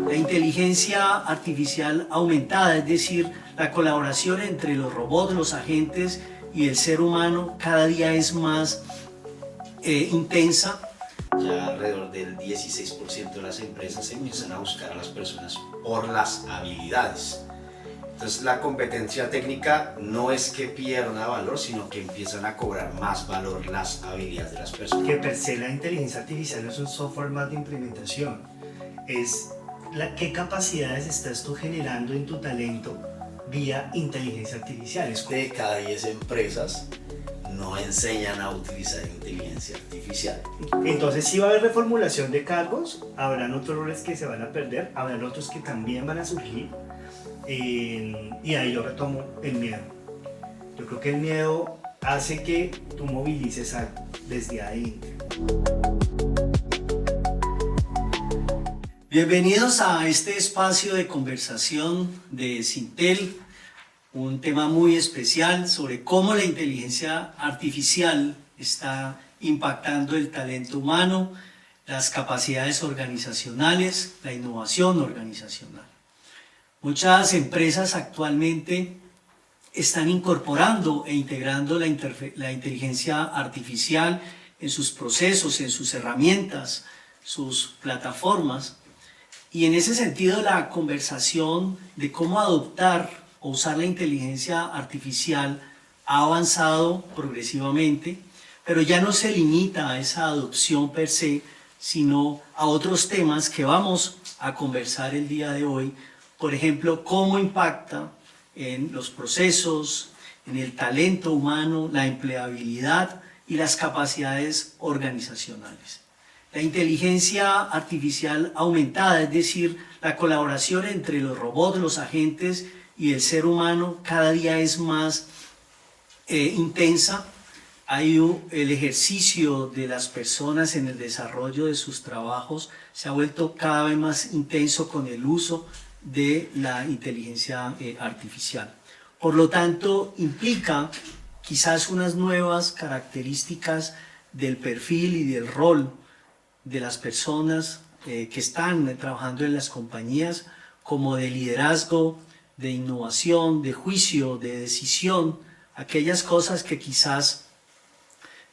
La inteligencia artificial aumentada, es decir, la colaboración entre los robots, los agentes y el ser humano cada día es más intensa. Ya alrededor del 16% de las empresas empiezan a buscar a las personas por las habilidades. Entonces la competencia técnica no es que pierda valor, sino que empiezan a cobrar más valor las habilidades de las personas. Que per se la inteligencia artificial no es un software más de implementación, es qué capacidades estás tú generando en tu talento vía inteligencia artificial. De cada 10 empresas no enseñan a utilizar inteligencia artificial. Entonces sí va a haber reformulación de cargos, habrán otros roles que se van a perder, habrán otros que también van a surgir, y ahí yo retomo el miedo. Yo creo que el miedo hace que tú movilices algo desde ahí. Bienvenidos a este espacio de conversación de Sintel, un tema muy especial sobre cómo la inteligencia artificial está impactando el talento humano, las capacidades organizacionales, la innovación organizacional. Muchas empresas actualmente están incorporando e integrando la inteligencia artificial en sus procesos, en sus herramientas, sus plataformas. Y en ese sentido, la conversación de cómo adoptar o usar la inteligencia artificial ha avanzado progresivamente, pero ya no se limita a esa adopción per se, sino a otros temas que vamos a conversar el día de hoy. Por ejemplo, cómo impacta en los procesos, en el talento humano, la empleabilidad y las capacidades organizacionales. La inteligencia artificial aumentada, es decir, la colaboración entre los robots, los agentes y el ser humano cada día es más intensa. El ejercicio de las personas en el desarrollo de sus trabajos se ha vuelto cada vez más intenso con el uso de la inteligencia artificial. Por lo tanto, implica quizás unas nuevas características del perfil y del rol de las personas que están trabajando en las compañías, como de liderazgo, de innovación, de juicio, de decisión, aquellas cosas que quizás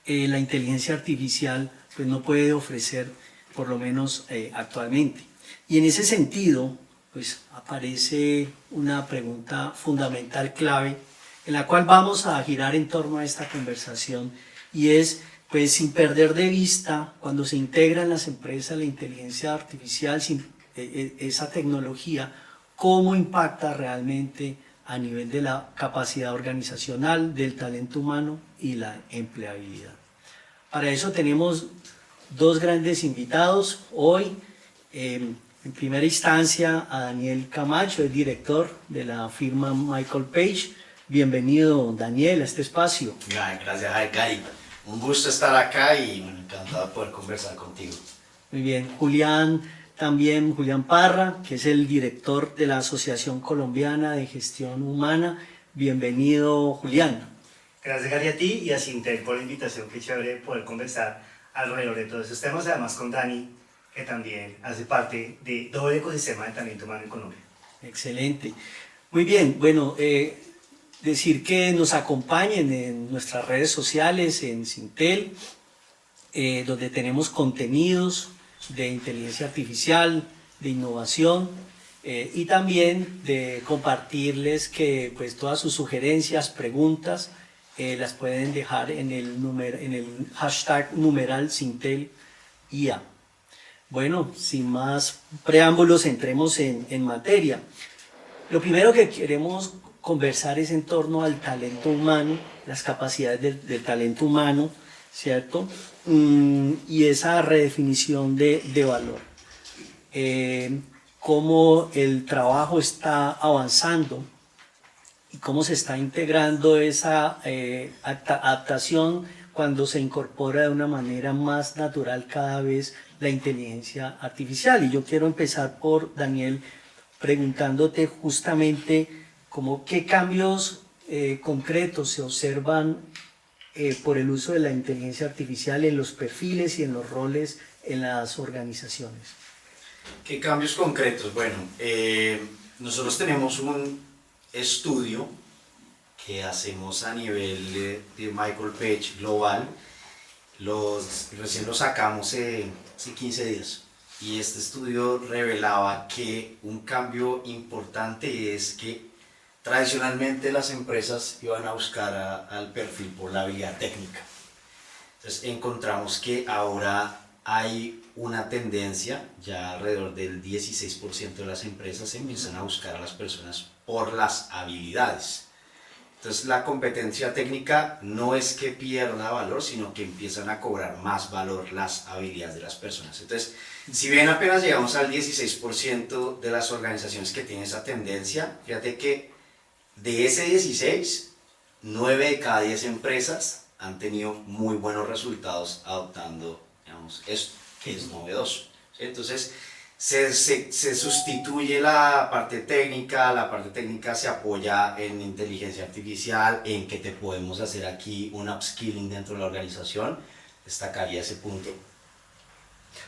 la inteligencia artificial pues, no puede ofrecer, por lo menos actualmente. Y en ese sentido, pues aparece una pregunta fundamental, clave, en la cual vamos a girar en torno a esta conversación, y es, pues sin perder de vista, cuando se integra en las empresas la inteligencia artificial, esa tecnología, cómo impacta realmente a nivel de la capacidad organizacional, del talento humano y la empleabilidad. Para eso tenemos dos grandes invitados hoy. En primera instancia a Daniel Camacho, el director de la firma Michael Page. Bienvenido, Daniel, a este espacio. Gracias, Gary. Un gusto estar acá y encantado de poder conversar contigo. Muy bien. Julián Parra, que es el director de la Asociación Colombiana de Gestión Humana. Bienvenido, Julián. Gracias, Gary, a ti y a Sintel por la invitación. Qué chévere poder conversar alrededor de todos esos temas, además con Dani, que también hace parte de todo el ecosistema de talento humano en Colombia. Excelente. Muy bien, bueno, decir que nos acompañen en nuestras redes sociales, en Sintel, donde tenemos contenidos de inteligencia artificial, de innovación, y también de compartirles que pues, todas sus sugerencias, preguntas, las pueden dejar en el hashtag numeral SintelIA. Bueno, sin más preámbulos, entremos en materia. Lo primero que queremos conversar es en torno al talento humano, las capacidades del talento humano, ¿cierto? Y esa redefinición de valor. Cómo el trabajo está avanzando y cómo se está integrando esa adaptación cuando se incorpora de una manera más natural cada vez la inteligencia artificial. Y yo quiero empezar por Daniel preguntándote justamente qué cambios concretos se observan por el uso de la inteligencia artificial en los perfiles y en los roles en las organizaciones. ¿Qué cambios concretos? Bueno, nosotros tenemos un estudio que hacemos a nivel de Michael Page Global. Recién lo sacamos hace 15 días. Y este estudio revelaba que un cambio importante es que tradicionalmente las empresas iban a buscar al perfil por la habilidad técnica. Entonces encontramos que ahora hay una tendencia, ya alrededor del 16% de las empresas empiezan a buscar a las personas por las habilidades. Entonces la competencia técnica no es que pierda valor, sino que empiezan a cobrar más valor las habilidades de las personas. Entonces, si bien apenas llegamos al 16% de las organizaciones que tienen esa tendencia, fíjate que de ese 16, 9 de cada 10 empresas han tenido muy buenos resultados adoptando, digamos, esto, que es novedoso. Entonces, se sustituye la parte técnica se apoya en inteligencia artificial, en que te podemos hacer aquí un upskilling dentro de la organización, destacaría ese punto.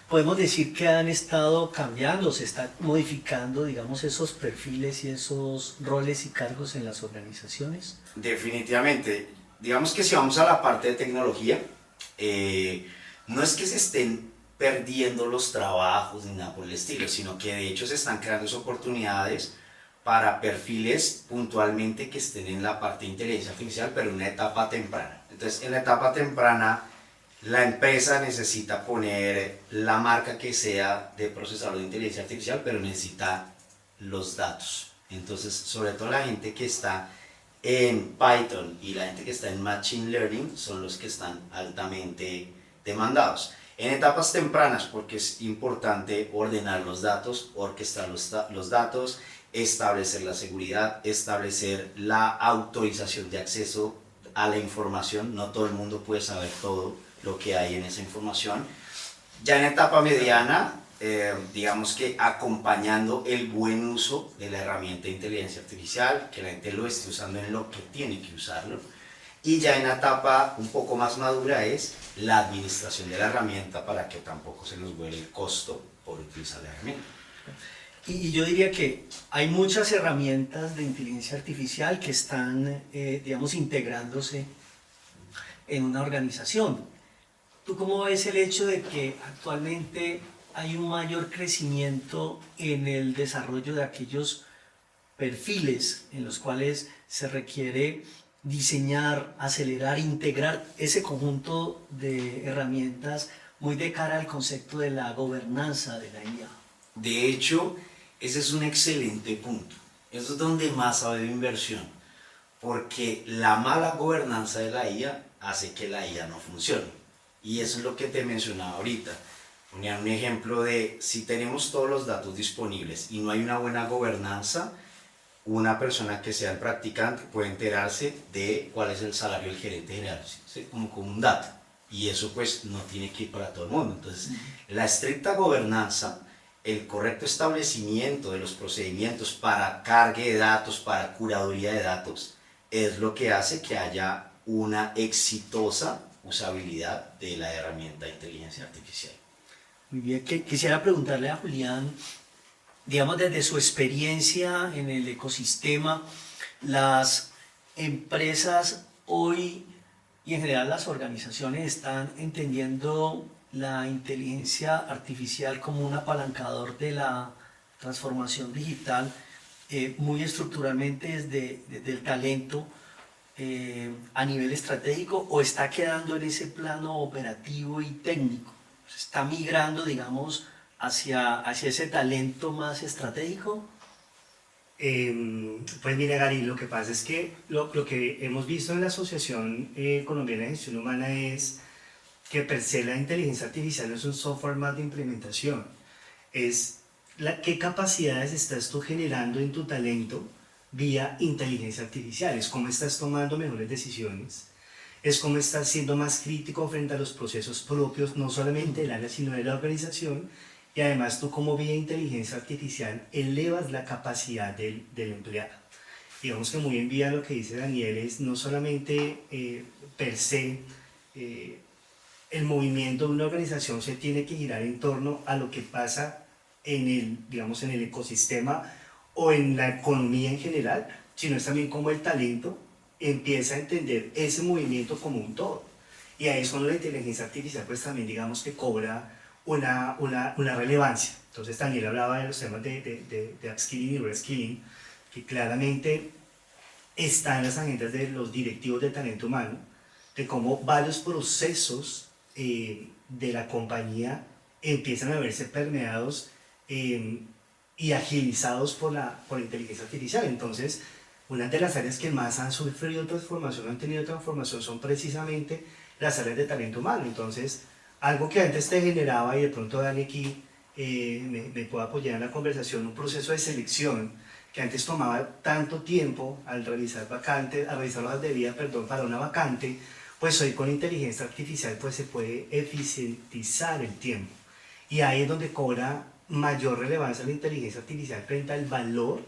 Podemos decir que han estado cambiando, se están modificando, digamos, esos perfiles y esos roles y cargos en las organizaciones. Definitivamente, digamos que si vamos a la parte de tecnología, no es que se estén perdiendo los trabajos ni nada por el estilo, sino que de hecho se están creando oportunidades para perfiles puntualmente que estén en la parte de inteligencia artificial, pero en una etapa temprana. Entonces, en la etapa temprana, la empresa necesita poner la marca que sea de procesador de inteligencia artificial, pero necesita los datos. Entonces, sobre todo la gente que está en Python y la gente que está en Machine Learning son los que están altamente demandados. En etapas tempranas, porque es importante ordenar los datos, orquestar los datos, establecer la seguridad, establecer la autorización de acceso a la información. No todo el mundo puede saber todo lo que hay en esa información. Ya en etapa mediana, digamos que acompañando el buen uso de la herramienta de inteligencia artificial, que la gente lo esté usando en lo que tiene que usarlo. Y ya en la etapa un poco más madura es la administración de la herramienta para que tampoco se nos vuelva el costo por utilizar la herramienta. Y yo diría que hay muchas herramientas de inteligencia artificial que están, digamos, integrándose en una organización. ¿Tú cómo ves el hecho de que actualmente hay un mayor crecimiento en el desarrollo de aquellos perfiles en los cuales se requiere diseñar, acelerar, integrar ese conjunto de herramientas muy de cara al concepto de la gobernanza de la IA? De hecho, ese es un excelente punto. Eso es donde más ha habido inversión, porque la mala gobernanza de la IA hace que la IA no funcione. Y eso es lo que te mencionaba ahorita. Ponía un ejemplo de si tenemos todos los datos disponibles y no hay una buena gobernanza, una persona que sea el practicante puede enterarse de cuál es el salario del gerente general, ¿sí? como un dato. Y eso pues no tiene que ir para todo el mundo. Entonces, la estricta gobernanza, el correcto establecimiento de los procedimientos para cargue de datos, para curaduría de datos, es lo que hace que haya una exitosa usabilidad de la herramienta de inteligencia artificial. Muy bien, quisiera preguntarle a Julián, digamos desde su experiencia en el ecosistema, las empresas hoy y en general las organizaciones están entendiendo la inteligencia artificial como un apalancador de la transformación digital, muy estructuralmente desde el talento a nivel estratégico, o está quedando en ese plano operativo y técnico, está migrando, digamos, hacia ese talento más estratégico. Pues mira, Gary, lo que pasa es que lo que hemos visto en la Asociación Colombiana de Gestión Humana es que per se la inteligencia artificial no es un software más de implementación, es qué capacidades estás tú generando en tu talento vía inteligencia artificial, es cómo estás tomando mejores decisiones, es cómo estás siendo más crítico frente a los procesos propios, no solamente del área, sino de la organización, y además tú como vía inteligencia artificial elevas la capacidad del empleado. Digamos que muy en vía lo que dice Daniel es no solamente per se el movimiento de una organización se tiene que girar en torno a lo que pasa digamos, en el ecosistema o en la economía en general, sino es también como el talento empieza a entender ese movimiento como un todo. Y ahí es cuando la inteligencia artificial pues también digamos que cobra una relevancia. Entonces Daniel hablaba de los temas de upskilling y reskilling, que claramente están en las agendas de los directivos de talento humano, de cómo varios procesos de la compañía empiezan a verse permeados y agilizados por la inteligencia artificial. Entonces, una de las áreas que más han sufrido transformación, han tenido transformación, son precisamente las áreas de talento humano. Entonces, algo que antes te generaba, y de pronto Dani aquí me puede apoyar en la conversación, un proceso de selección que antes tomaba tanto tiempo al realizar vacantes, al realizar hojas de vida, perdón, para una vacante, pues hoy con inteligencia artificial pues se puede eficientizar el tiempo. Y ahí es donde cobra mayor relevancia la inteligencia artificial frente al valor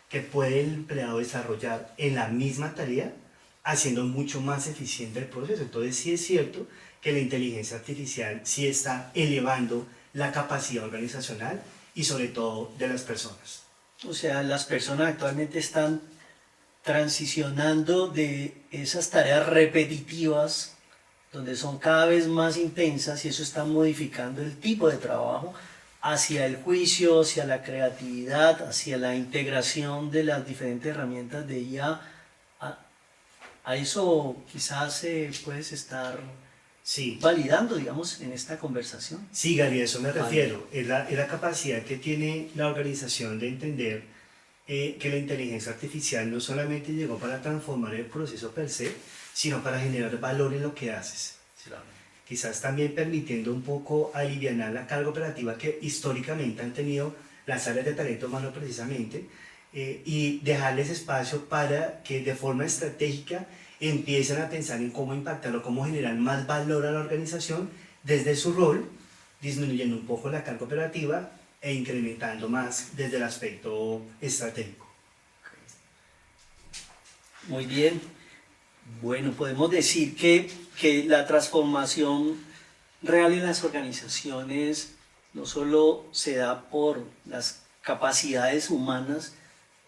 que puede el empleado desarrollar en la misma tarea, haciendo mucho más eficiente el proceso. Entonces sí es cierto que la inteligencia artificial sí está elevando la capacidad organizacional y sobre todo de las personas. O sea, las personas actualmente están transicionando de esas tareas repetitivas, donde son cada vez más intensas, y eso está modificando el tipo de trabajo hacia el juicio, hacia la creatividad, hacia la integración de las diferentes herramientas de IA. A eso quizás puedes estar Sí. validando, digamos, en esta conversación. Sí, Gary, a eso me refiero. Es la capacidad que tiene la organización de entender que la inteligencia artificial no solamente llegó para transformar el proceso per se, sino para generar valor en lo que haces. Claro. Quizás también permitiendo un poco aliviar la carga operativa que históricamente han tenido las áreas de talento humano precisamente, y dejarles espacio para que de forma estratégica empiecen a pensar en cómo impactar o cómo generar más valor a la organización desde su rol, disminuyendo un poco la carga operativa e incrementando más desde el aspecto estratégico. Muy bien. Bueno, podemos decir que la transformación real en las organizaciones no solo se da por las capacidades humanas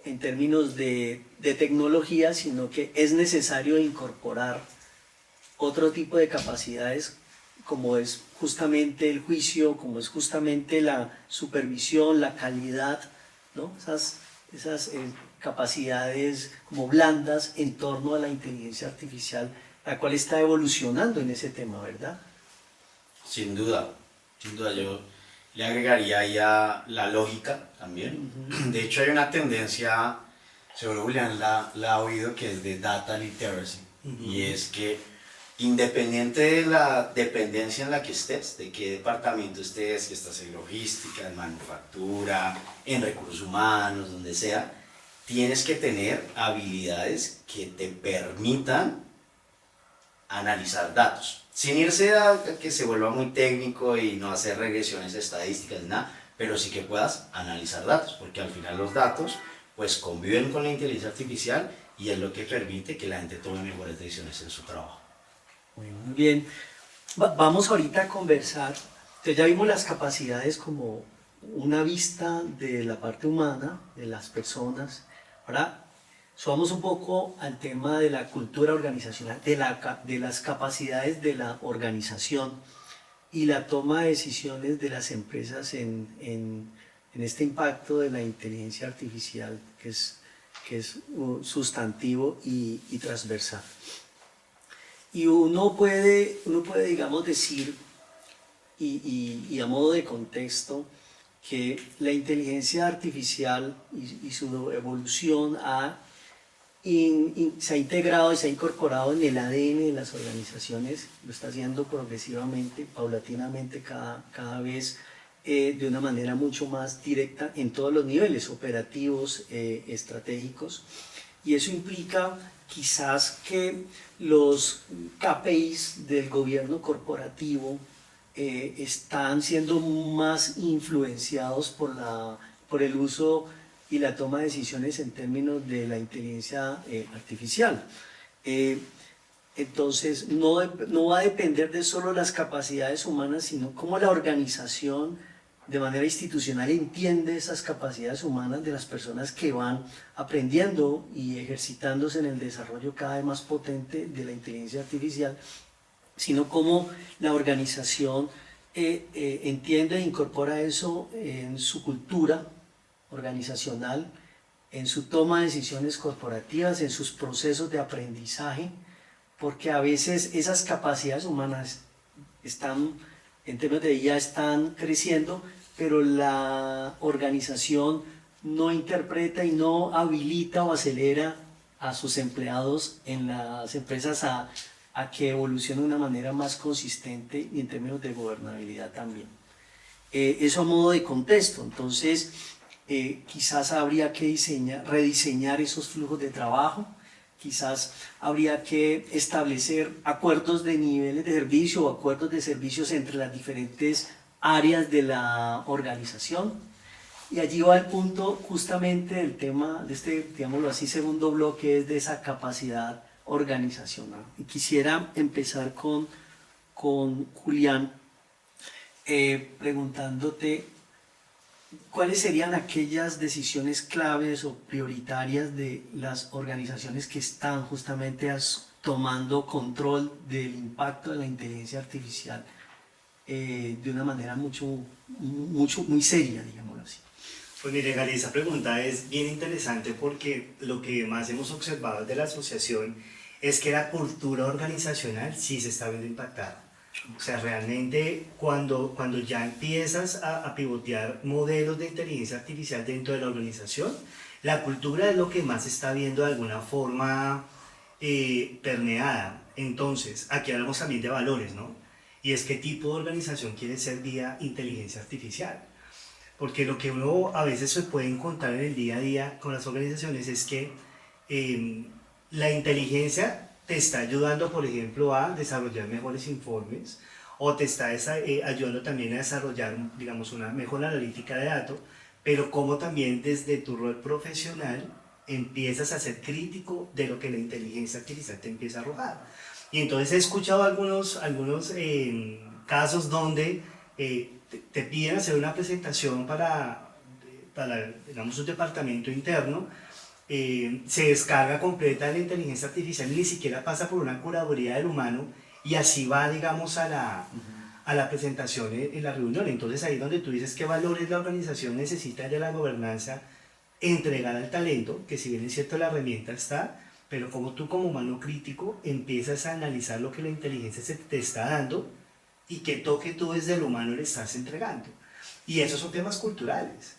en términos de tecnología, sino que es necesario incorporar otro tipo de capacidades, como es justamente el juicio, como es justamente la supervisión, la calidad, ¿no? Esas capacidades como blandas en torno a la inteligencia artificial, la cual está evolucionando en ese tema, ¿verdad? Sin duda yo le agregaría ahí a la lógica también. De hecho hay una tendencia, seguro Julián la ha oído, que es de data literacy, y es que independiente de la dependencia en la que estés, de qué departamento estés, que estás en logística, en manufactura, en recursos humanos, donde sea, tienes que tener habilidades que te permitan analizar datos, sin irse a que se vuelva muy técnico y no hacer regresiones estadísticas, nada, pero sí que puedas analizar datos, porque al final los datos pues conviven con la inteligencia artificial y es lo que permite que la gente tome mejores decisiones en su trabajo. Muy bien. Vamos ahorita a conversar. Entonces ya vimos las capacidades como una vista de la parte humana, de las personas. Ahora subamos un poco al tema de la cultura organizacional, de las capacidades de la organización y la toma de decisiones de las empresas en este impacto de la inteligencia artificial, que es sustantivo y transversal. Y uno puede, digamos, decir, y a modo de contexto, que la inteligencia artificial y su evolución se ha integrado y se ha incorporado en el ADN de las organizaciones, lo está haciendo progresivamente, paulatinamente, cada vez de una manera mucho más directa en todos los niveles operativos, estratégicos, y eso implica quizás que los KPIs del gobierno corporativo están siendo más influenciados por el uso y la toma de decisiones en términos de la inteligencia artificial. Entonces no va a depender de solo las capacidades humanas, sino cómo la organización de manera institucional entiende esas capacidades humanas de las personas que van aprendiendo y ejercitándose en el desarrollo cada vez más potente de la inteligencia artificial, sino cómo la organización entiende e incorpora eso en su cultura organizacional, en su toma de decisiones corporativas, en sus procesos de aprendizaje, porque a veces esas capacidades humanas están, en términos de IA, están creciendo, pero la organización no interpreta y no habilita o acelera a sus empleados en las empresas a que evolucione de una manera más consistente y en términos de gobernabilidad también. Eso a modo de contexto. Entonces, quizás habría que rediseñar esos flujos de trabajo, quizás habría que establecer acuerdos de niveles de servicio o acuerdos de servicios entre las diferentes áreas de la organización. Y allí va el punto justamente del tema de este, digámoslo así, segundo bloque, es de esa capacidad organizacional. Y quisiera empezar con Julián preguntándote cuáles serían aquellas decisiones claves o prioritarias de las organizaciones que están justamente tomando control del impacto de la inteligencia artificial de una manera muy seria, digámoslo así. Pues mire, Gary, esa pregunta es bien interesante porque lo que más hemos observado de la asociación es que la cultura organizacional sí se está viendo impactada. O sea, realmente cuando ya empiezas a pivotear modelos de inteligencia artificial dentro de la organización, la cultura es lo que más se está viendo de alguna forma permeada. Entonces, aquí hablamos también de valores, ¿no? Y es qué tipo de organización quiere ser vía inteligencia artificial. Porque lo que uno a veces se puede encontrar en el día a día con las organizaciones es que la inteligencia te está ayudando, por ejemplo, a desarrollar mejores informes o te está ayudando también a desarrollar, digamos, una mejor analítica de datos, pero como también desde tu rol profesional empiezas a ser crítico de lo que la inteligencia artificial te empieza a arrojar. Y entonces he escuchado algunos casos donde te piden hacer una presentación para digamos, un departamento interno, se descarga completa de la inteligencia artificial y ni siquiera pasa por una curaduría del humano y así va, digamos, a la presentación en la reunión. Entonces ahí es donde tú dices qué valores la organización necesita de la gobernanza entregar al talento, que si bien es cierto la herramienta está, pero como tú como humano crítico empiezas a analizar lo que la inteligencia se te está dando y qué toque tú desde el humano le estás entregando. Y esos son temas culturales,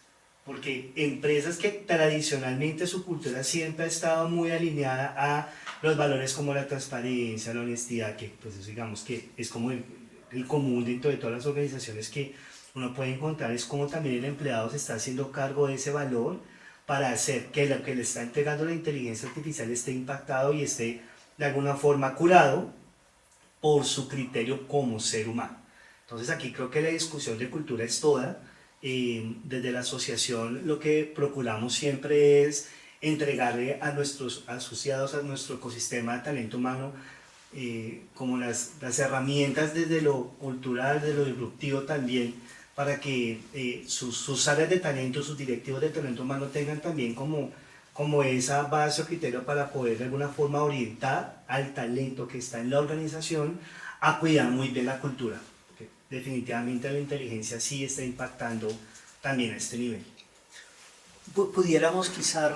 porque empresas que tradicionalmente su cultura siempre ha estado muy alineada a los valores como la transparencia, la honestidad, que pues digamos que es como el común dentro de todas las organizaciones que uno puede encontrar, es como también el empleado se está haciendo cargo de ese valor para hacer que lo que le está entregando la inteligencia artificial esté impactado y esté de alguna forma curado por su criterio como ser humano. Entonces aquí creo que la discusión de cultura es toda. Desde la asociación lo que procuramos siempre es entregarle a nuestros asociados, a nuestro ecosistema de talento humano, como las herramientas desde lo cultural, desde lo disruptivo también, para que sus áreas de talento, sus directivos de talento humano tengan también como esa base o criterio para poder de alguna forma orientar al talento que está en la organización a cuidar muy bien la cultura. Porque definitivamente la inteligencia sí está impactando también a este nivel. Pudiéramos quizás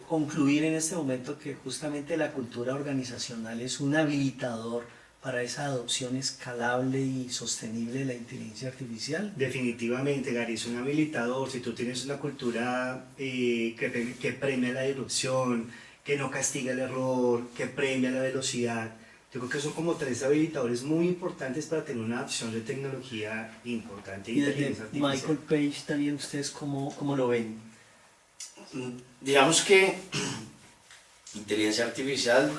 concluir en este momento que justamente la cultura organizacional es un habilitador para esa adopción escalable y sostenible de la inteligencia artificial. Definitivamente, Gary, es un habilitador. Si tú tienes una cultura que premia la disrupción, que no castiga el error, que premia la velocidad, yo creo que son como 3 habilitadores muy importantes para tener una adopción de tecnología importante. Y desde Michael Page también, ¿ustedes cómo lo ven? Digamos que inteligencia artificial,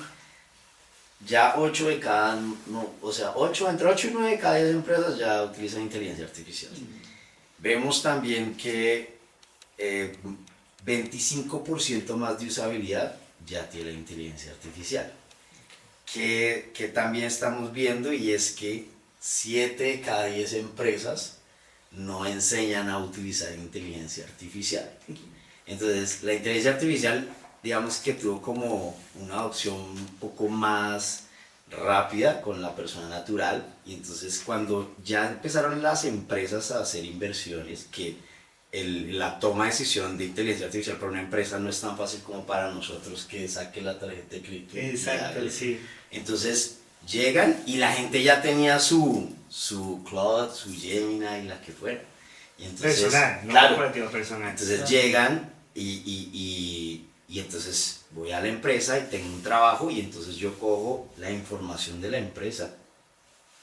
ya 8 de cada, no, o sea, entre 8 y 9 de cada 10 empresas ya utilizan inteligencia artificial. Vemos también que 25% más de usabilidad ya tiene la inteligencia artificial. Que también estamos viendo, y es que 7 de cada 10 empresas no enseñan a utilizar inteligencia artificial. Entonces, la inteligencia artificial, digamos que tuvo como una adopción un poco más rápida con la persona natural, y entonces cuando ya empezaron las empresas a hacer inversiones, que la toma de decisión de inteligencia artificial para una empresa no es tan fácil como para nosotros que saque la tarjeta de crédito. Exacto, sí. Entonces llegan y la gente ya tenía su Claude, su Gemini y la que fuera. Y entonces, Personal, no claro, corporativo, personal. entonces llegan y entonces voy a la empresa y tengo un trabajo, y entonces yo cojo la información de la empresa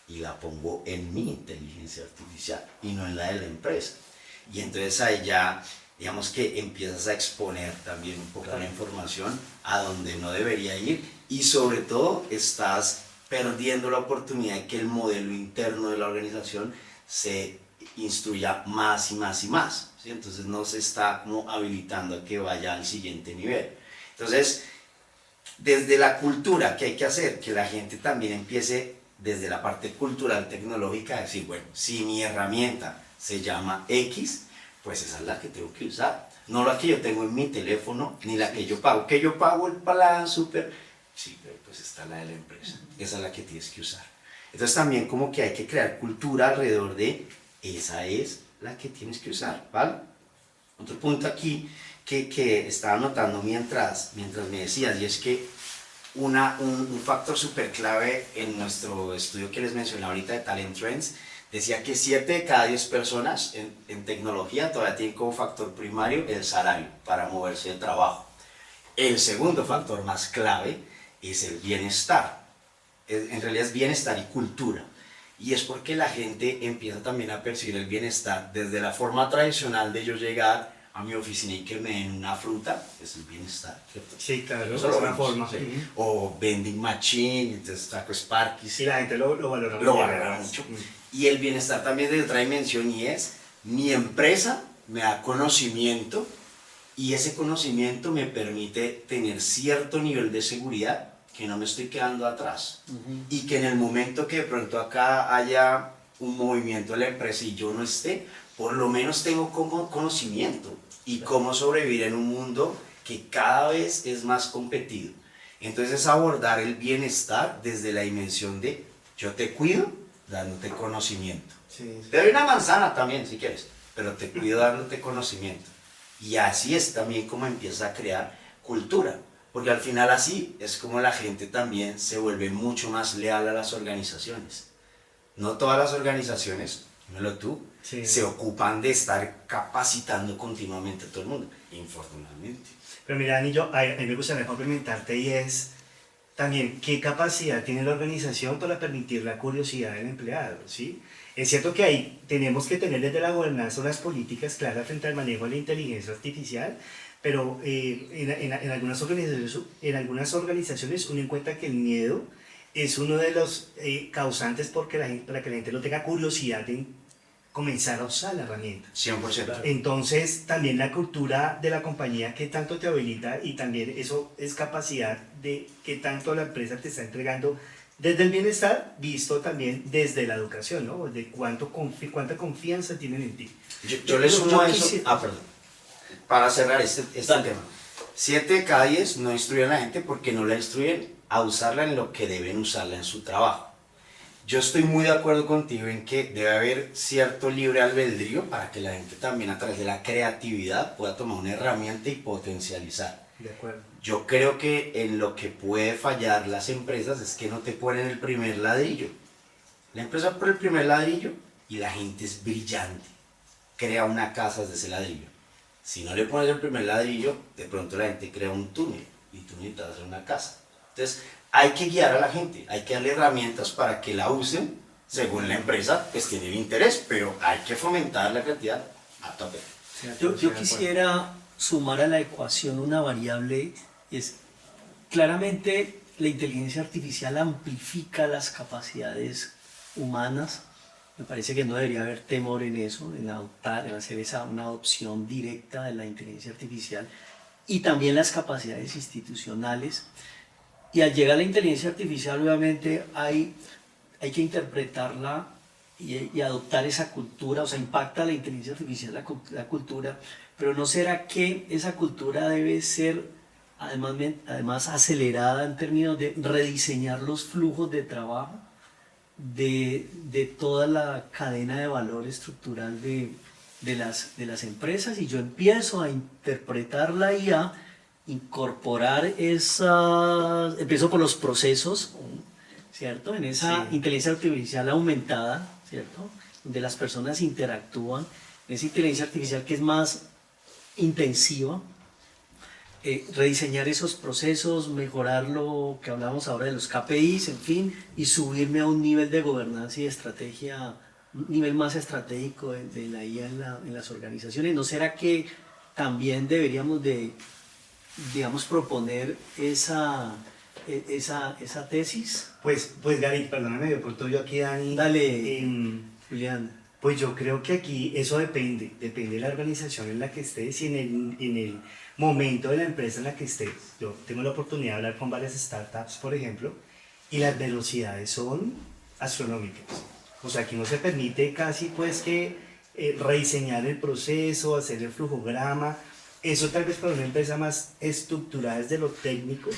y la pongo en mi inteligencia artificial y no en la de la empresa. Y entonces ahí ya, digamos que empiezas a exponer también un poco la información a donde no debería ir, y sobre todo estás perdiendo la oportunidad de que el modelo interno de la organización se instruya más y más y más, ¿sí? Entonces no se está como habilitando a que vaya al siguiente nivel. Entonces, desde la cultura, ¿qué hay que hacer? Que la gente también empiece desde la parte cultural tecnológica a decir, bueno, si mi herramienta se llama X, pues esa es la que tengo que usar, no la que yo tengo en mi teléfono, ni la que yo pago. Que yo pago el plan súper, sí, pero pues está la de la empresa, esa es la que tienes que usar. Entonces también como que hay que crear cultura alrededor de esa es la que tienes que usar, ¿vale? Otro punto aquí que estaba notando mientras me decías, y es que un factor súper clave en nuestro estudio que les mencioné ahorita de Talent Trends, decía que 7 de cada 10 personas en tecnología todavía tienen como factor primario el salario para moverse de trabajo. El segundo factor más clave es el bienestar. En realidad es bienestar y cultura. Y es porque la gente empieza también a percibir el bienestar desde la forma tradicional de yo llegar a mi oficina y que me den una fruta, es el bienestar, ¿cierto? Sí, claro, Eso es lo una vemos, forma. sí. O vending machine, entonces saco Sparky. Y la gente lo valora Lo muy valora bien. mucho. Y el bienestar también de otra dimensión, y es mi empresa me da conocimiento, y ese conocimiento me permite tener cierto nivel de seguridad, que no me estoy quedando atrás. Y que en el momento que de pronto acá haya un movimiento de la empresa y yo no esté, por lo menos tengo como conocimiento y cómo sobrevivir en un mundo que cada vez es más competido. Entonces es abordar el bienestar desde la dimensión de yo te cuido dándote conocimiento. Sí. Te doy una manzana también si quieres, pero te cuido dándote conocimiento. Y así es también como empieza a crear cultura, porque al final así es como la gente también se vuelve mucho más leal a las organizaciones. No todas las organizaciones, dímelo tú, Sí. se ocupan de estar capacitando continuamente a todo el mundo, infortunadamente. Pero mira, Dani, a mí me gustaría complementarte, y es también qué capacidad tiene la organización para permitir la curiosidad del empleado, ¿sí? Es cierto que ahí tenemos que tener desde la gobernanza unas políticas claras frente al manejo de la inteligencia artificial, pero en algunas organizaciones uno encuentra que el miedo es uno de los causantes para que la gente no tenga curiosidad de comenzar a usar la herramienta. 100%. Entonces, también la cultura de la compañía que tanto te habilita, y también eso es capacidad de que tanto la empresa te está entregando desde el bienestar, visto también desde la educación, ¿no? De cuánta confianza tienen en ti. Yo le sumo a eso, quisiera- perdón, para cerrar este tema. 7 de cada 10 no instruyen a la gente porque no la instruyen a usarla en lo que deben usarla en su trabajo. Yo estoy muy de acuerdo contigo en que debe haber cierto libre albedrío para que la gente también a través de la creatividad pueda tomar una herramienta y potencializar. De acuerdo. Yo creo que en lo que puede fallar las empresas es que no te ponen el primer ladrillo. La empresa pone el primer ladrillo y la gente es brillante, crea una casa desde ese ladrillo. Si no le pones el primer ladrillo, de pronto la gente crea un túnel y tú necesitas hacer una casa. Entonces hay que guiar a la gente, hay que darle herramientas para que la usen según la empresa, pues tiene el interés, pero hay que fomentar la creatividad a tope. Yo quisiera sumar a la ecuación una variable, y es claramente la inteligencia artificial amplifica las capacidades humanas. Me parece que no debería haber temor en eso, en hacer una adopción directa de la inteligencia artificial, y también las capacidades institucionales. Y al llegar a la inteligencia artificial, obviamente hay que interpretarla y adoptar esa cultura, o sea, impacta la inteligencia artificial la cultura, pero ¿no será que esa cultura debe ser además acelerada en términos de rediseñar los flujos de trabajo de toda la cadena de valor estructural de las empresas? Y yo empiezo a interpretar la IA, incorporar esas, empiezo por los procesos, ¿cierto? En esa inteligencia artificial aumentada, ¿cierto? Donde las personas interactúan, esa inteligencia artificial que es más intensiva, rediseñar esos procesos, mejorar lo que hablamos ahora de los KPIs, en fin, y subirme a un nivel de gobernanza y de estrategia, un nivel más estratégico de la IA en las organizaciones. ¿No será que también deberíamos de, digamos, proponer esa tesis? Pues Gary, perdóname, de pronto yo aquí, Dani. Dale, Julián. Pues yo creo que aquí eso depende de la organización en la que estés y en el momento de la empresa en la que estés. Yo tengo la oportunidad de hablar con varias startups, por ejemplo, y las velocidades son astronómicas. O sea, aquí no se permite casi pues que rediseñar el proceso, hacer el flujograma. Eso tal vez para una empresa más estructurada desde lo técnico,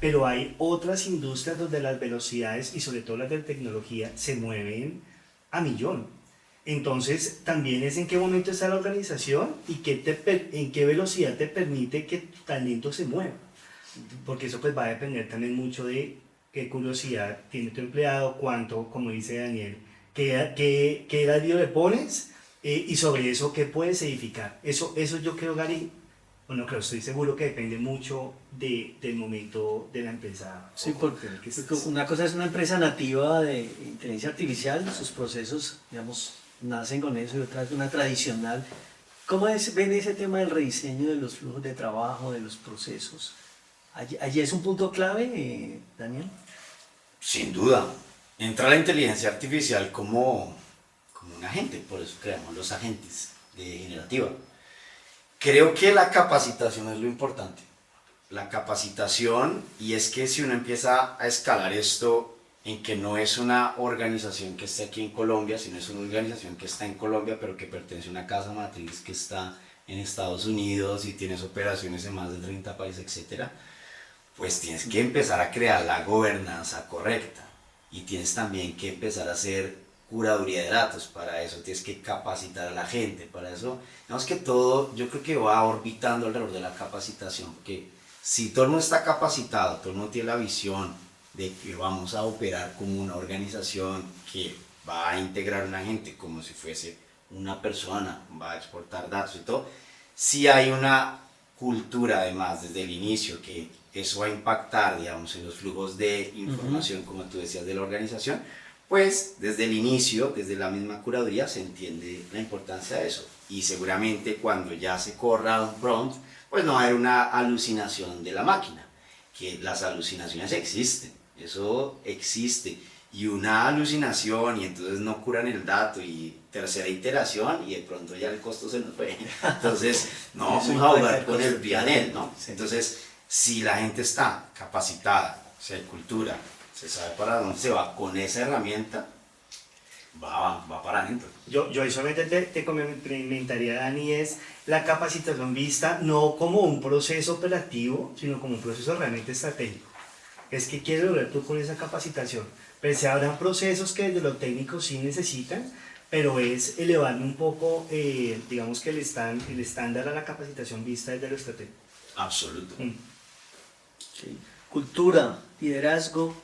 pero hay otras industrias donde las velocidades y sobre todo las de tecnología se mueven a millón. Entonces también es en qué momento está la organización y en qué velocidad te permite que tu talento se mueva. Porque eso pues va a depender también mucho de qué curiosidad tiene tu empleado, cuánto, como dice Daniel, qué horario le pones y sobre eso qué puedes edificar. Eso yo creo, Gary, bueno, creo, estoy seguro que depende mucho del momento de la empresa. Sí, porque una cosa es una empresa nativa de inteligencia artificial, sus procesos, digamos, nacen con eso, y otra es una tradicional. ¿Cómo ven ese tema del rediseño de los flujos de trabajo, de los procesos? ¿Allí es un punto clave, Daniel? Sin duda. Entra la inteligencia artificial como un agente, por eso creamos los agentes de generativa. Creo que la capacitación es lo importante. La capacitación, y es que si uno empieza a escalar esto en que no es una organización que esté aquí en Colombia, sino es una organización que está en Colombia, pero que pertenece a una casa matriz que está en Estados Unidos y tienes operaciones en más de 30 países, etc., pues tienes que empezar a crear la gobernanza correcta y tienes también que empezar a hacer curaduría de datos. Para eso tienes que capacitar a la gente, para eso, digamos que todo, yo creo que va orbitando alrededor de la capacitación, porque si todo el mundo está capacitado, todo el mundo tiene la visión de que vamos a operar como una organización que va a integrar a una gente como si fuese una persona, va a exportar datos y todo, si hay una cultura además desde el inicio que eso va a impactar, digamos, en los flujos de información, como tú decías, de la organización, pues desde el inicio, desde la misma curaduría, se entiende la importancia de eso. Y seguramente cuando ya se corra un prompt, pues no va a haber una alucinación de la máquina, que las alucinaciones existen, eso existe. Y una alucinación y entonces no curan el dato y tercera iteración y de pronto ya el costo se nos fue. Entonces no vamos a jugar con el pianel, ¿no? Entonces si la gente está capacitada, si hay cultura, se sabe para dónde se va con esa herramienta, va para adentro. Yo solamente te complementaría, Dani, es la capacitación vista no como un proceso operativo, sino como un proceso realmente estratégico. Es que quieres lograr tú con esa capacitación. Pero se habrán procesos que desde lo técnico sí necesitan, pero es elevar un poco, digamos que el estándar a la capacitación vista desde lo estratégico. Absoluto. Sí. Cultura, liderazgo,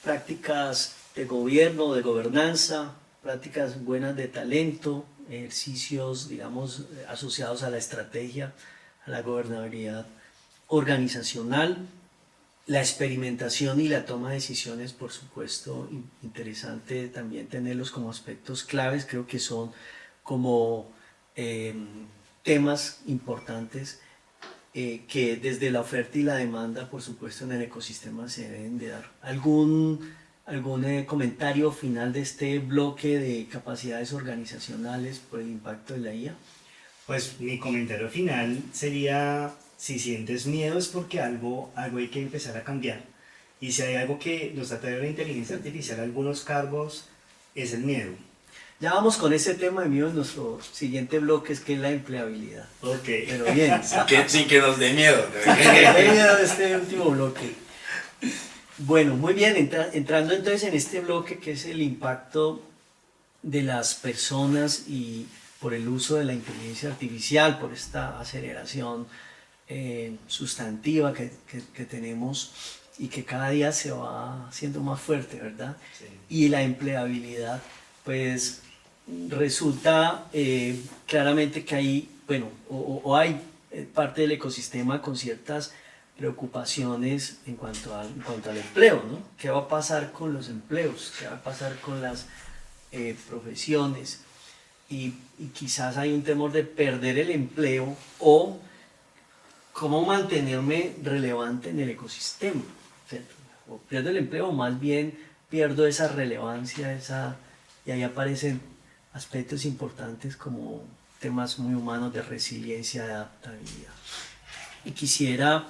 prácticas de gobierno, de gobernanza, prácticas buenas de talento, ejercicios, digamos, asociados a la estrategia, a la gobernabilidad organizacional, la experimentación y la toma de decisiones, por supuesto, interesante también tenerlos como aspectos claves, creo que son como temas importantes que desde la oferta y la demanda, por supuesto, en el ecosistema se deben de dar. ¿Algún comentario final de este bloque de capacidades organizacionales por el impacto de la IA? Pues mi comentario final sería, si sientes miedo es porque algo hay que empezar a cambiar. Y si hay algo que nos atrae a la inteligencia artificial, algunos cargos, es el miedo. Ya vamos con ese tema mío en nuestro siguiente bloque, es que es la empleabilidad. Ok. Pero bien, Sin que nos dé miedo. me miedo de este último bloque. Bueno, muy bien, entrando entonces en este bloque que es el impacto de las personas y por el uso de la inteligencia artificial, por esta aceleración sustantiva que tenemos y que cada día se va haciendo más fuerte, ¿verdad? Sí. Y la empleabilidad, pues resulta claramente que hay, bueno, o hay parte del ecosistema con ciertas preocupaciones en cuanto al empleo, ¿no? ¿Qué va a pasar con los empleos? ¿Qué va a pasar con las profesiones? Y quizás hay un temor de perder el empleo o cómo mantenerme relevante en el ecosistema, ¿cierto? O pierdo el empleo o más bien pierdo esa relevancia, y ahí aparecen aspectos importantes como temas muy humanos de resiliencia, de adaptabilidad. Y quisiera,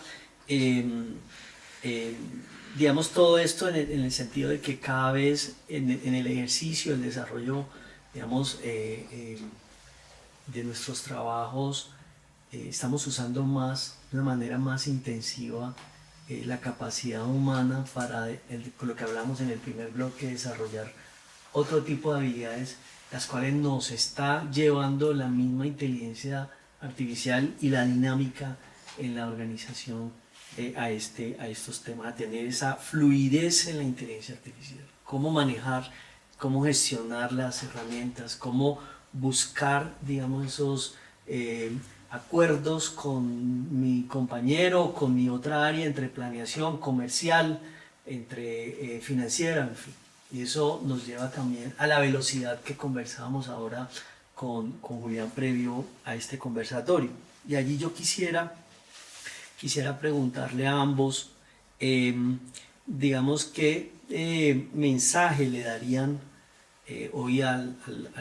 digamos, todo esto en el sentido de que cada vez en el ejercicio, el desarrollo, digamos, de nuestros trabajos, estamos usando más, de una manera más intensiva, la capacidad humana para, con lo que hablamos en el primer bloque, desarrollar otro tipo de habilidades, las cuales nos está llevando la misma inteligencia artificial y la dinámica en la organización a estos temas, a tener esa fluidez en la inteligencia artificial. Cómo manejar, cómo gestionar las herramientas, cómo buscar, digamos, esos acuerdos con mi compañero, con mi otra área, entre planeación comercial, entre financiera, en fin. Y eso nos lleva también a la velocidad que conversábamos ahora con Julián previo a este conversatorio. Y allí yo quisiera preguntarle a ambos, digamos, qué mensaje le darían hoy al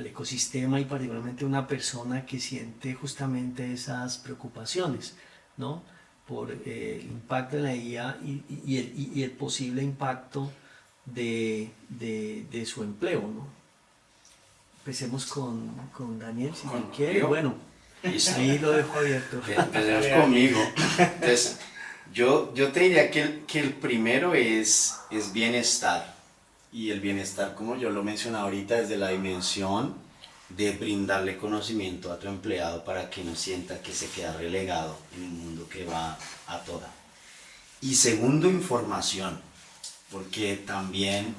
ecosistema y particularmente a una persona que siente justamente esas preocupaciones, ¿no? Por el impacto de la IA y el posible impacto de su empleo, ¿no? Empecemos con Daniel, si quiere. Bueno, ahí lo dejo abierto. Empecemos conmigo. Entonces, yo te diría que el primero es bienestar. Y el bienestar, como yo lo mencionaba ahorita, desde la dimensión de brindarle conocimiento a tu empleado para que no sienta que se queda relegado en un mundo que va a toda. Y segundo, información, porque también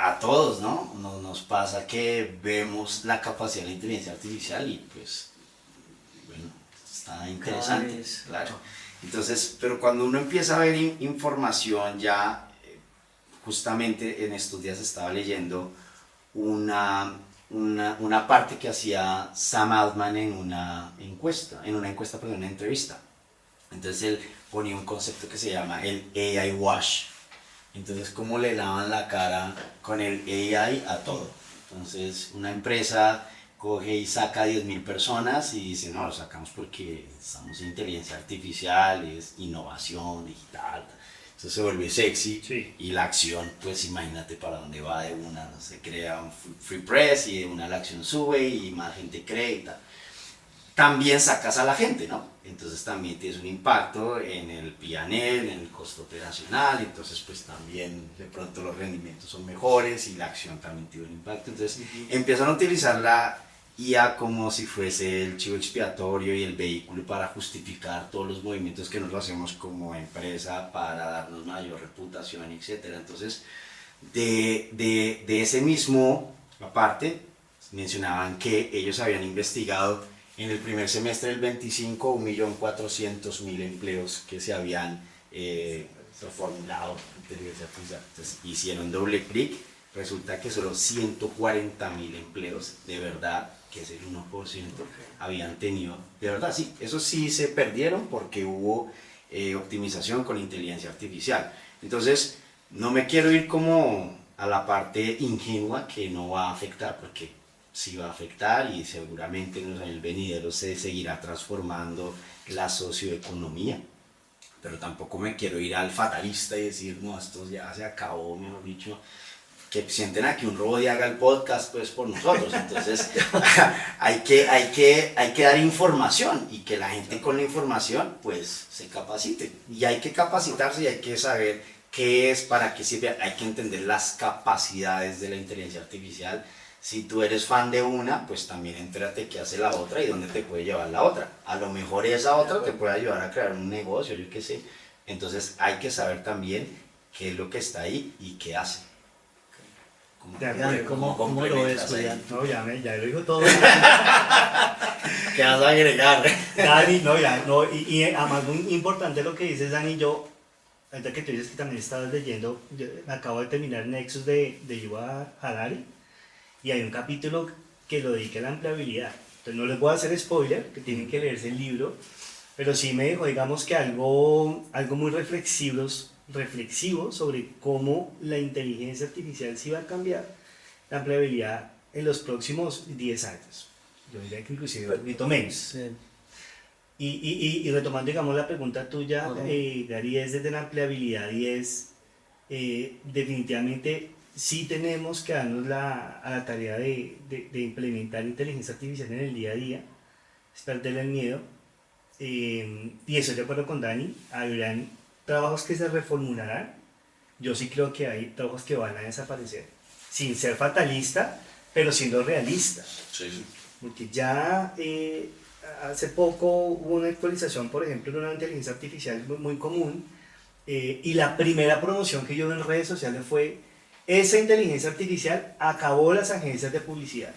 a todos, ¿no? Nos pasa que vemos la capacidad de la inteligencia artificial y pues, bueno, está interesante, claro. Entonces, pero cuando uno empieza a ver información ya, justamente en estos días estaba leyendo una parte que hacía Sam Altman en una entrevista. Entonces él ponía un concepto que se llama el AI wash. Entonces, cómo le lavan la cara con el AI a todo. Entonces, una empresa coge y saca 10.000 personas y dice, no, lo sacamos porque estamos en inteligencia artificial, es innovación digital. Eso se vuelve sexy, sí. Y la acción, pues imagínate para dónde va de una, ¿no? Se crea un free press y de una la acción sube y más gente cree y tal. También sacas a la gente, ¿no? Entonces también tienes un impacto en el P&L, en el costo operacional, entonces pues también de pronto los rendimientos son mejores y la acción también tiene un impacto. Entonces empiezan a utilizar la IA como si fuese el chivo expiatorio y el vehículo para justificar todos los movimientos que nosotros hacemos como empresa para darnos mayor reputación, etc. Entonces, de ese mismo aparte, mencionaban que ellos habían investigado en el primer semestre del 25 1.400.000 empleos que se habían formulado. Entonces, hicieron doble clic, resulta que solo 140.000 empleos de verdad, que es el 1%, habían tenido, de verdad, sí, esos sí se perdieron porque hubo optimización con inteligencia artificial. Entonces, no me quiero ir como a la parte ingenua que no va a afectar, porque sí va a afectar y seguramente en los años venideros se seguirá transformando la socioeconomía. Pero tampoco me quiero ir al fatalista y decir, no, esto ya se acabó, mejor dicho. que sienten a que un robot y haga el podcast pues por nosotros. Entonces hay que dar información y que la gente con la información pues se capacite. Y hay que capacitarse y hay que saber qué es, para qué sirve, hay que entender las capacidades de la inteligencia artificial. Si tú eres fan de una, pues también entérate qué hace la otra y dónde te puede llevar la otra. A lo mejor esa otra te puede ayudar a crear un negocio, yo qué sé. Entonces hay que saber también qué es lo que está ahí y qué hace. ¿Cómo lo ves, Julián? No, ya lo dijo todo. ¿Qué vas a agregar? Dani, no, ya, no, y además muy importante lo que dices, Dani, yo, ahorita que tú dices que también estabas leyendo, yo acabo de terminar Nexus de Yuval Harari, y hay un capítulo que lo dedica a la empleabilidad. Entonces no les voy a hacer spoiler, que tienen que leerse el libro, pero sí me dijo, digamos que algo muy reflexivo sobre cómo la inteligencia artificial sí va a cambiar la empleabilidad en los próximos 10 años. Yo diría que inclusive un poquito menos. Sí. Y retomando, digamos, la pregunta tuya, Gary, es desde la empleabilidad y es definitivamente sí tenemos que darnos a la tarea de implementar inteligencia artificial en el día a día, es perderle el miedo. Y estoy de acuerdo con Dani, habrán trabajos que se reformularán. Yo sí creo que hay trabajos que van a desaparecer, sin ser fatalista, pero siendo realista. Sí. Porque ya hace poco hubo una actualización, por ejemplo, de una inteligencia artificial muy común, y la primera promoción que yo vi en redes sociales fue: esa inteligencia artificial acabó las agencias de publicidad.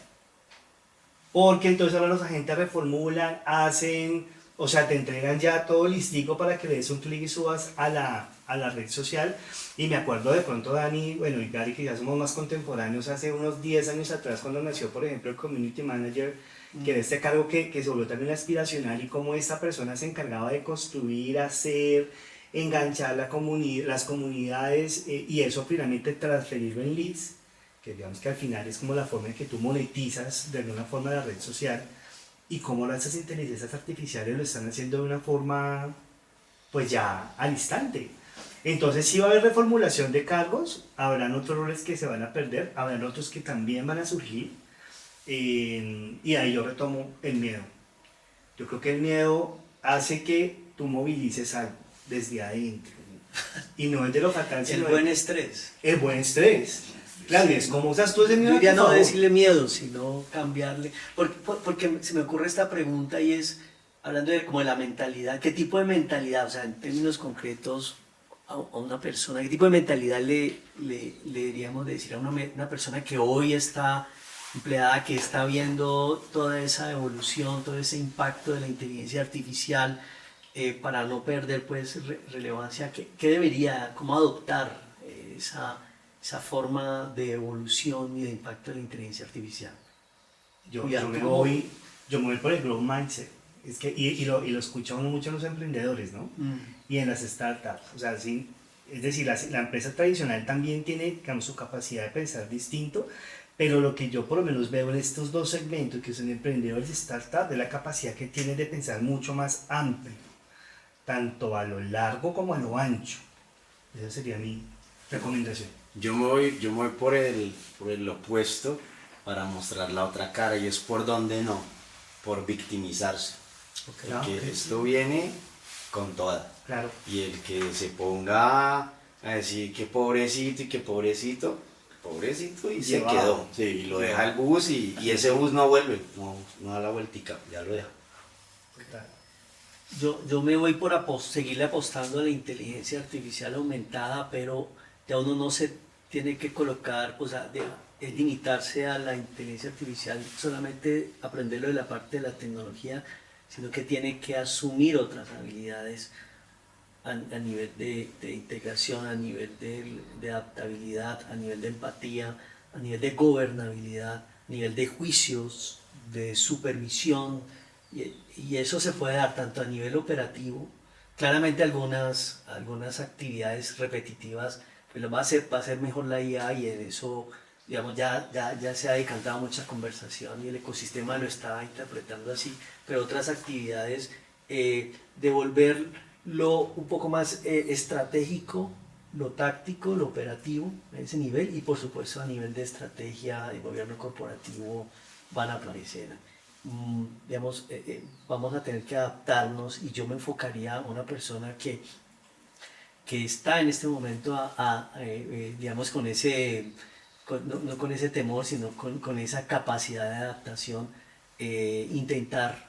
Porque entonces ahora los agentes reformulan, hacen, o sea, te entregan ya todo listico para que le des un clic y subas a la red social. Y me acuerdo de pronto, Dani, bueno, y Gary, que ya somos más contemporáneos, hace unos 10 años atrás, cuando nació, por ejemplo, el Community Manager, que era este cargo que se volvió también aspiracional, y cómo esta persona se encargaba de construir, hacer, enganchar las comunidades, y eso finalmente transferirlo en leads, que digamos que al final es como la forma en que tú monetizas de alguna forma la red social, y cómo esas inteligencias artificiales lo están haciendo de una forma pues ya al instante. Entonces sí va a haber reformulación de cargos, habrán otros roles que se van a perder, habrán otros que también van a surgir, y ahí yo retomo el miedo. Yo creo que el miedo hace que tú movilices algo desde adentro, y no es de lo fatal, sino El buen estrés. el buen estrés. Claro, es como usas tú ese miedo. Yo ya no decirle miedo, sino cambiarle. Porque se me ocurre esta pregunta, y es, hablando de como de la mentalidad, ¿qué tipo de mentalidad, o sea, en términos concretos, a una persona, qué tipo de mentalidad le deberíamos decir a una persona que hoy está empleada, que está viendo toda esa evolución, todo ese impacto de la inteligencia artificial, para no perder pues relevancia? ¿Qué debería, cómo adoptar esa forma de evolución y de impacto de la inteligencia artificial? Yo me voy por el growth mindset. Es que, y lo escucha uno mucho en los emprendedores, ¿no? Y en las startups. O sea, sí, es decir, la empresa tradicional también tiene, digamos, su capacidad de pensar distinto, pero lo que yo por lo menos veo en estos dos segmentos, que son emprendedores y startups, es la capacidad que tienen de pensar mucho más amplio, tanto a lo largo como a lo ancho. Esa sería mi recomendación. Yo me voy por el opuesto, para mostrar la otra cara, y es por donde no, por victimizarse. Porque esto viene con toda. Claro. Y el que se ponga a decir que pobrecito y que pobrecito y se quedó. Sí, y lo deja el bus, y ese bus no vuelve, no da la vueltica, ya lo deja. Yo me voy por seguirle apostando a la inteligencia artificial aumentada, pero ya uno no se tiene que colocar, o sea, es limitarse a la inteligencia artificial, solamente aprenderlo de la parte de la tecnología, sino que tiene que asumir otras habilidades a nivel de integración, a nivel de adaptabilidad, a nivel de empatía, a nivel de gobernabilidad, a nivel de juicios, de supervisión, y eso se puede dar tanto a nivel operativo. Claramente algunas actividades repetitivas pues lo va a hacer mejor la IA, y en eso, digamos, ya se ha decantado mucha conversación y el ecosistema lo está interpretando así, pero otras actividades, devolverlo un poco más estratégico, lo táctico, lo operativo, a ese nivel, y por supuesto a nivel de estrategia de gobierno corporativo van a aparecer. Digamos, vamos a tener que adaptarnos, y yo me enfocaría a una persona que está en este momento digamos, con ese, no con ese temor, sino con esa capacidad de adaptación, intentar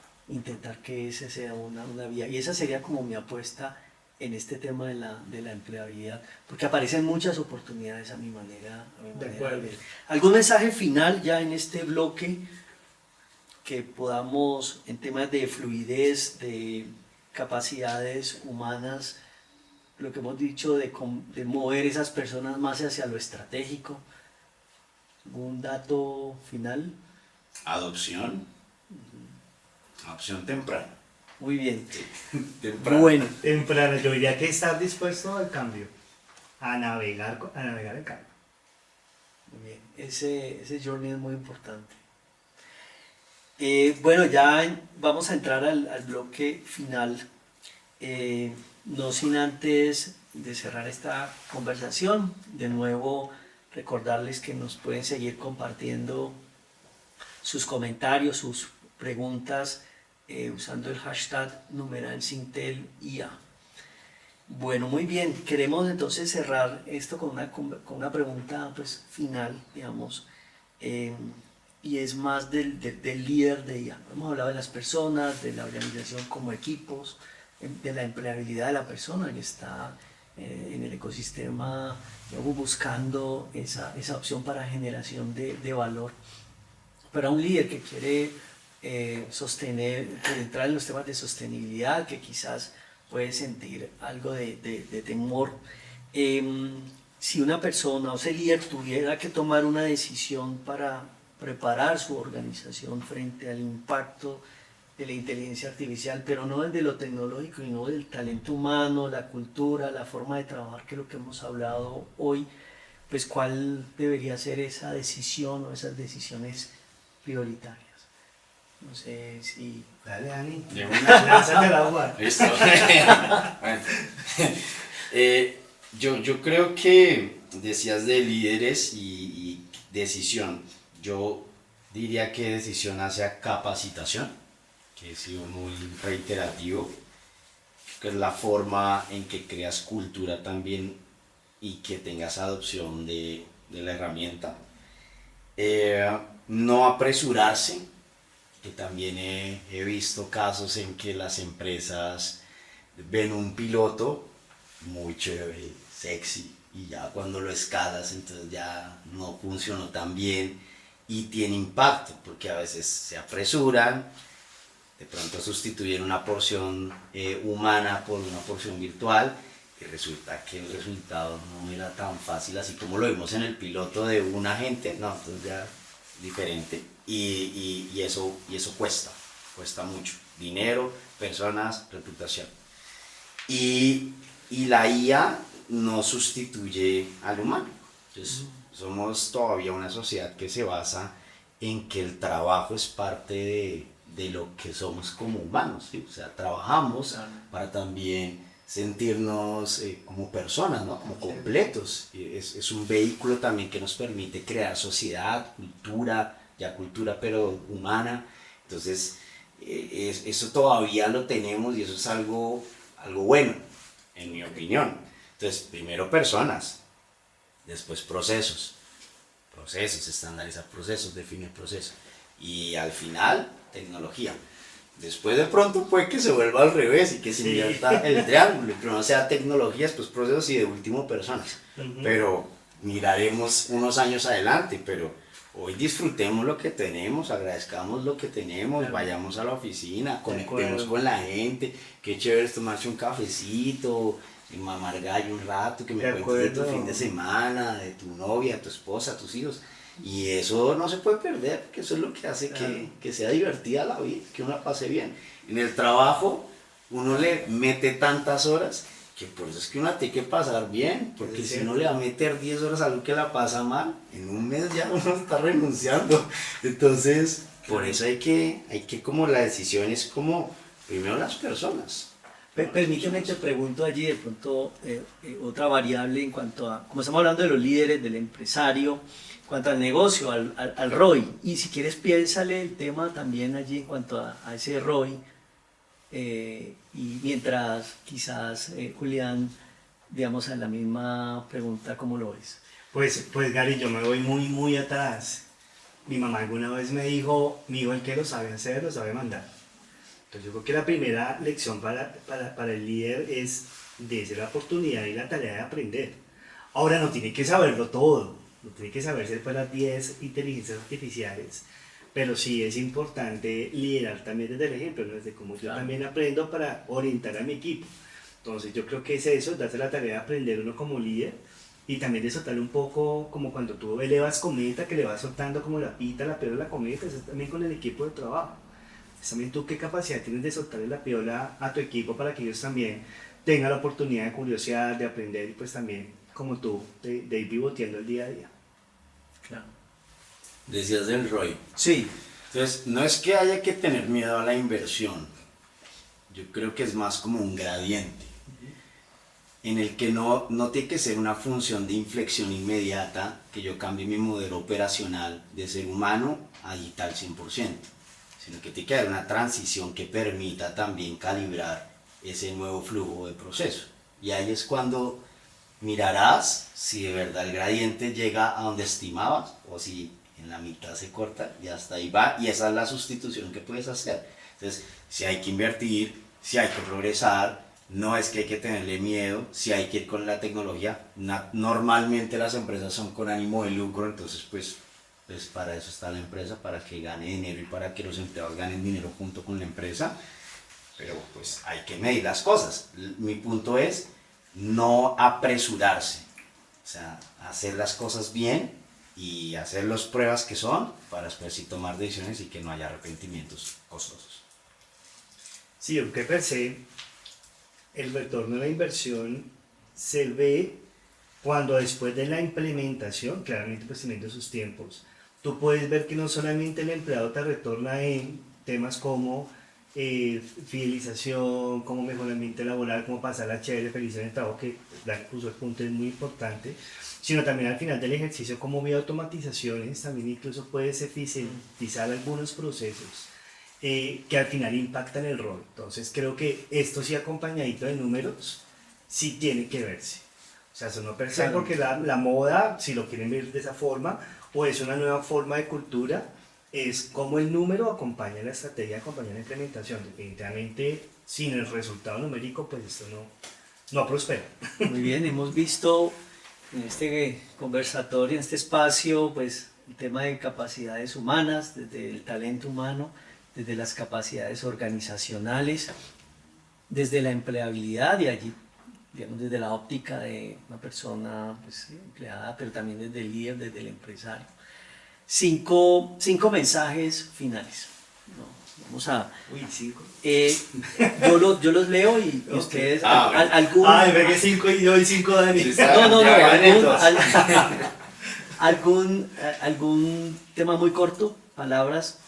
que esa sea una vía. Y esa sería como mi apuesta en este tema de la empleabilidad, porque aparecen muchas oportunidades a mi manera De de acuerdo. ver. ¿Algún mensaje final ya en este bloque que podamos, en temas de fluidez, de capacidades humanas, lo que hemos dicho de mover esas personas más hacia lo estratégico? ¿Algún dato final? Adopción temprana. Muy bien. Temprana. Bueno, Temprano, yo diría que estar dispuesto al cambio, a navegar el cambio. muy bien. Ese journey es muy importante. Bueno, ya vamos a entrar al bloque final. No sin antes de cerrar esta conversación, de nuevo recordarles que nos pueden seguir compartiendo sus comentarios, sus preguntas, usando el hashtag #SintelIA. Bueno, muy bien, queremos entonces cerrar esto con una pregunta pues, final, digamos, y es más del líder de IA. Hemos hablado de las personas, de la organización como equipos, de la empleabilidad de la persona que está en el ecosistema, digamos, buscando esa opción para generación de valor. Pero a un líder que quiere entrar en los temas de sostenibilidad, que quizás puede sentir algo de temor, si una persona o ese líder tuviera que tomar una decisión para preparar su organización frente al impacto de la inteligencia artificial, pero no desde lo tecnológico, sino del talento humano, la cultura, la forma de trabajar, que es lo que hemos hablado hoy, pues cuál debería ser esa decisión o esas decisiones prioritarias. No sé si... Dale, Dani. De una. Lánzate al agua. Listo. Bueno. Yo creo que decías de líderes y decisión. Yo diría que decisión hacia capacitación, que he sido muy reiterativo, que es la forma en que creas cultura también y que tengas adopción de la herramienta. No apresurarse, que también he visto casos en que las empresas ven un piloto muy chévere, sexy, y ya cuando lo escalas entonces ya no funcionó tan bien y tiene impacto, porque a veces se apresuran, de pronto sustituyen una porción humana por una porción virtual, y resulta que el resultado no era tan fácil así como lo vimos en el piloto de un agente, no, entonces ya diferente, y eso cuesta mucho, dinero, personas, reputación. Y la IA no sustituye al humano. Entonces, somos todavía una sociedad que se basa en que el trabajo es parte de lo que somos como humanos, ¿sí? O sea, trabajamos para también sentirnos como personas, ¿no? Como completos. Es un vehículo también que nos permite crear sociedad, cultura, pero humana. Entonces, eso todavía lo tenemos y eso es algo bueno, en mi opinión. Entonces, primero personas, después procesos, estandarizar procesos, definir procesos, y al final tecnología. Después de pronto puede que se vuelva al revés y que se invierta el triángulo, pero no sea tecnología, después procesos y de último personas. Pero miraremos unos años adelante, pero hoy disfrutemos lo que tenemos, agradezcamos lo que tenemos, vayamos a la oficina, conectemos con la gente, qué chévere es tomarse un cafecito, y mamar gallo un rato, que me cuentes de tu fin de semana, de tu novia, tu esposa, tus hijos. Y eso no se puede perder, porque eso es lo que hace que sea divertida la vida, que uno la pase bien. En el trabajo uno le mete tantas horas que por eso es que uno tiene que pasar bien, porque si uno le va a meter 10 horas a algo que la pasa mal, en un mes ya uno está renunciando. Entonces, por eso hay que como la decisión es como, primero las personas. Permíteme, te pregunto allí de pronto otra variable en cuanto a, como estamos hablando de los líderes, del empresario, en cuanto al negocio, al ROI, y si quieres piénsale el tema también allí en cuanto a ese ROI, y mientras quizás Julián, digamos, a la misma pregunta, ¿cómo lo ves? Pues Gary, yo me voy muy atrás. Mi mamá alguna vez me dijo, mi hijo el que lo sabe hacer, lo sabe mandar. Entonces yo creo que la primera lección para el líder es darse la oportunidad y la tarea de aprender. Ahora no tiene que saberlo todo, no tiene que saberse después las 10 inteligencias artificiales, pero sí es importante liderar también desde el ejemplo, ¿no? Desde cómo yo también aprendo para orientar a mi equipo. Entonces yo creo que es eso, darse la tarea de aprender uno como líder y también de soltarle un poco como cuando tú elevas cometa, que le vas soltando como la pita, la piola de la cometa, eso es también con el equipo de trabajo. También tú qué capacidad tienes de soltarle la piola a tu equipo para que ellos también tengan la oportunidad de curiosidad, de aprender y pues también como tú, de ir pivoteando el día a día. Claro. Decías del ROI. Sí. Entonces, no es que haya que tener miedo a la inversión. Yo creo que es más como un gradiente, en el que no tiene que ser una función de inflexión inmediata, que yo cambie mi modelo operacional de ser humano a digital 100%. Sino que tiene que haber una transición que permita también calibrar ese nuevo flujo de proceso. Y ahí es cuando mirarás si de verdad el gradiente llega a donde estimabas o si en la mitad se corta y hasta ahí va, y esa es la sustitución que puedes hacer. Entonces, si hay que invertir, si hay que progresar, no es que hay que tenerle miedo, si hay que ir con la tecnología. Normalmente las empresas son con ánimo de lucro, entonces pues para eso está la empresa, para que gane dinero y para que los empleados ganen dinero junto con la empresa, pero pues hay que medir las cosas. Mi punto es no apresurarse, o sea, hacer las cosas bien y hacer las pruebas que son para después sí tomar decisiones y que no haya arrepentimientos costosos. Sí, yo creo que per se el retorno de la inversión se ve cuando después de la implementación, claramente pues teniendo sus tiempos, tú puedes ver que no solamente el empleado te retorna en temas como fidelización, como mejoramiento laboral, como pasar la chévere, feliz en el trabajo, que puso el punto es muy importante, sino también al final del ejercicio como vía automatizaciones, también incluso puedes eficientizar algunos procesos que al final impactan el rol. Entonces creo que esto sí acompañadito de números, sí tiene que verse. O sea, eso no per se, claro, porque la moda, si lo quieren ver de esa forma, o es una nueva forma de cultura, es como el número acompaña la estrategia, acompaña la implementación. Definitivamente, sin el resultado numérico, pues esto no prospera. Muy bien, hemos visto en este conversatorio, en este espacio, pues el tema de capacidades humanas, desde el talento humano, desde las capacidades organizacionales, desde la empleabilidad y allí, digamos, desde la óptica de una persona pues, empleada, pero también desde el líder, desde el empresario. Cinco mensajes finales. No, vamos a... Uy, 5. Yo los leo y okay. Ustedes... algún... Ay, ve que 5 y yo y 5 Dani. Algún tema muy corto, palabras.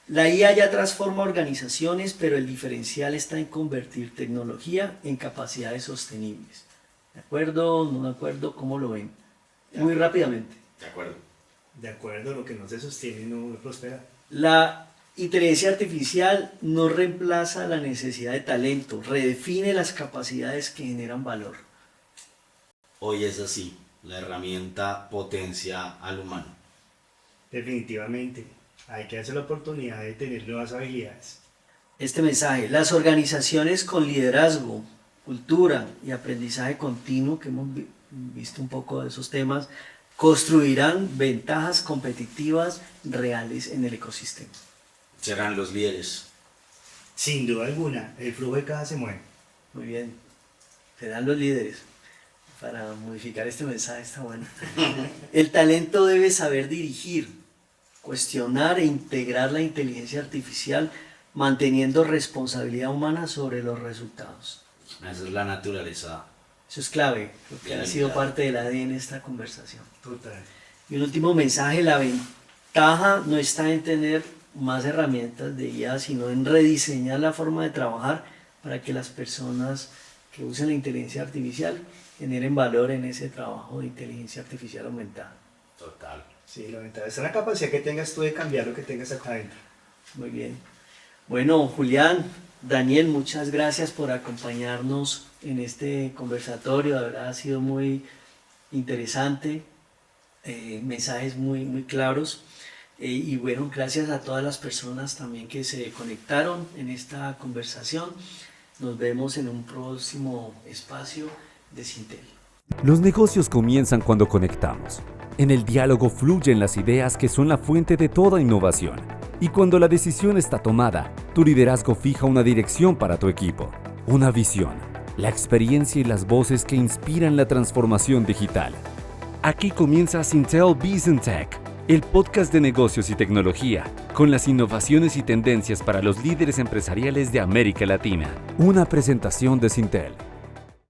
La IA ya transforma organizaciones, pero el diferencial está en convertir tecnología en capacidades sostenibles. ¿De acuerdo? ¿No de acuerdo? ¿Cómo lo ven? Muy rápidamente. De acuerdo, lo que no se sostiene no prospera. La inteligencia artificial no reemplaza la necesidad de talento, redefine las capacidades que generan valor. Hoy es así, la herramienta potencia al humano. Definitivamente. Hay que darse la oportunidad de tener nuevas habilidades. Este mensaje, las organizaciones con liderazgo, cultura y aprendizaje continuo, que hemos visto un poco de esos temas, construirán ventajas competitivas reales en el ecosistema. Serán los líderes. Sin duda alguna, el flujo de caja se mueve. Muy bien, serán los líderes. Para modificar este mensaje está bueno. El talento debe saber dirigir, cuestionar e integrar la inteligencia artificial, manteniendo responsabilidad humana sobre los resultados. Esa es la naturaleza. Eso es clave, creo que ha sido parte del ADN de esta conversación. Total. Y un último mensaje, la ventaja no está en tener más herramientas de IA, sino en rediseñar la forma de trabajar para que las personas que usen la inteligencia artificial generen valor en ese trabajo de inteligencia artificial aumentada. Total. Sí, la ventaja es la capacidad que tengas tú de cambiar lo que tengas acá adentro. Muy bien. Bueno, Julián, Daniel, muchas gracias por acompañarnos en este conversatorio. De verdad ha sido muy interesante, mensajes muy claros. Y bueno, gracias a todas las personas también que se conectaron en esta conversación. Nos vemos en un próximo espacio de Sintel. Los negocios comienzan cuando conectamos. En el diálogo fluyen las ideas que son la fuente de toda innovación. Y cuando la decisión está tomada, tu liderazgo fija una dirección para tu equipo, una visión, la experiencia y las voces que inspiran la transformación digital. Aquí comienza Sintel Biz & Tech, el podcast de negocios y tecnología, con las innovaciones y tendencias para los líderes empresariales de América Latina. Una presentación de Sintel.